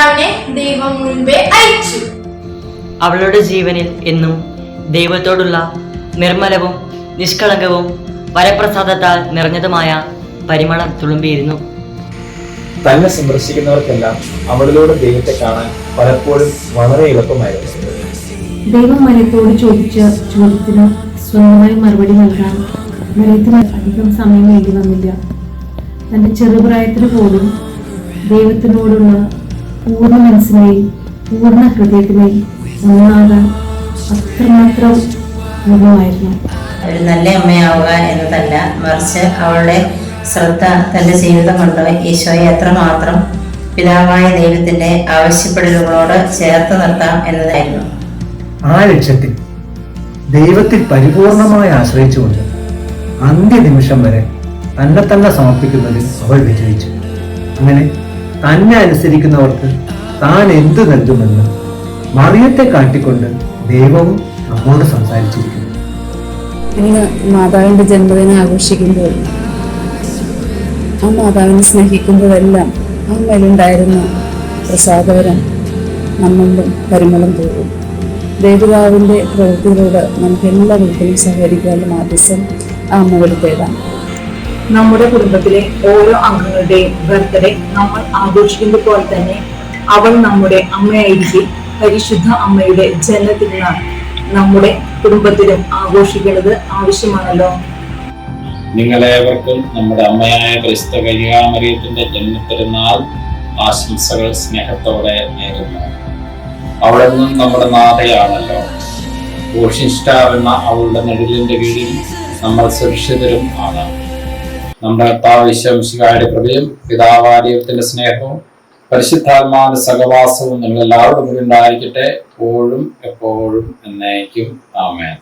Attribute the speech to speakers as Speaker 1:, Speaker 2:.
Speaker 1: കർത്താവിനെ ദൈവം മുൻപേ അയച്ചു.
Speaker 2: അവളുടെ ജീവനിൽ എന്നും ദൈവത്തോടുള്ള നിർമ്മലവും നിഷ്കളങ്കവും വരപ്രസാദത്താൽ നിറഞ്ഞതുമായ പരിമളം തുളുമ്പിയിരുന്നു.
Speaker 3: തന്നെ സന്ദർശിക്കുന്നവർക്കെല്ലാം അവളിലൂടെ ദൈവത്തെ കാണാൻ പലപ്പോഴും വളരെ എളുപ്പമായിരുന്നു.
Speaker 4: ദൈവം മരത്തോട് ചോദിച്ച ചോദ്യത്തിന് സ്വന്തമായി മറുപടി നൽകാൻ മരത്തിന് അധികം സമയം വേണ്ടി വന്നില്ല. തന്റെ ചെറുപ്രായത്തിന് പോലും ദൈവത്തിനോടുള്ള പൂർണ്ണ മനസ്സിനെയും പൂർണ്ണ ഹൃദയത്തിനെയും ഒന്നാകാൻ അത്രമാത്രം അനുഭവമായിരുന്നു.
Speaker 5: ഒരു നല്ല അമ്മയാവുക എന്നതല്ല, മറിച്ച് അവളുടെ ശ്രദ്ധ തന്റെ ജീവിതം കൊണ്ട് ഈശോയെ എത്രമാത്രം പിതാവായ ദൈവത്തിന്റെ ആവശ്യപ്പെടലുകളോട് ചേർത്ത് നിർത്താം എന്നതായിരുന്നു.
Speaker 6: ആ ലക്ഷ്യത്തിൽ ദൈവത്തിൽ പരിപൂർണമായി ആശ്രയിച്ചുകൊണ്ട് അന്ത്യനിമിഷം വരെ തന്നെ സമർപ്പിക്കുന്നതിൽ അവൾ വിജയിച്ചു. അങ്ങനെ തന്നെ അനുസരിക്കുന്നവർക്ക് താൻ എന്തു നൽകുമെന്ന് മറിയത്തെ കാട്ടിക്കൊണ്ട് ദൈവവും നമ്മോട് സംസാരിച്ചിരിക്കുന്നു.
Speaker 7: ഇന്ന് മാതാവിന്റെ ജന്മദിനം ആഘോഷിക്കുമ്പോൾ ആ മാതാവിനെ സ്നേഹിക്കുമ്പോഴെല്ലാം ആ മേലുണ്ടായിരുന്ന പ്രസാദവരം നമ്മളും പരിമളം തോന്നും. ദേവതാവിന്റെ പ്രവൃത്തികളോട് നമുക്ക് എല്ലാവർക്കും സഹകരിക്കാനുള്ള മാധ്യസ്ഥം ആ മുകളിൽ തേടാം.
Speaker 8: നമ്മുടെ കുടുംബത്തിലെ ഓരോ അംഗങ്ങളുടെയും ബർത്ത്ഡേ നമ്മൾ ആഘോഷിക്കുന്ന പോലെ തന്നെ അവൾ നമ്മുടെ അമ്മയായിരിക്കെ പരിശുദ്ധ അമ്മയുടെ ജന്മതിരുനാൾ നമ്മുടെ കുടുംബത്തിലും ആഘോഷിക്കേണ്ടത് ആവശ്യമാണല്ലോ.
Speaker 9: നിങ്ങളേവർക്കും നമ്മുടെ അമ്മയായ പരിശുദ്ധ കന്യകാമറിയത്തിന്റെ ജന്മത്തിരുന്നാൾ ആശംസകൾ സ്നേഹത്തോടെ നേരുന്നു. അവളെന്നും നമ്മുടെ നാഥയാണല്ലോ. ഘോഷിഷ്ഠാവുന്ന അവളുടെ നെടിലിന്റെ കീഴിൽ നമ്മൾ സുരക്ഷിതരും ആണ്. നമ്മുടെ കർത്താവ് ഈശോമിശിഹായുടെ കൃപയും പിതാവായ ദൈവത്തിന്റെ സ്നേഹവും പരിശുദ്ധാത്മാവിന്റെ സഹവാസവും നിങ്ങൾ എല്ലാവരും കൂടി ഉണ്ടായിരിക്കട്ടെ, എപ്പോഴും എപ്പോഴും എന്നേക്കും. ആമേൻ.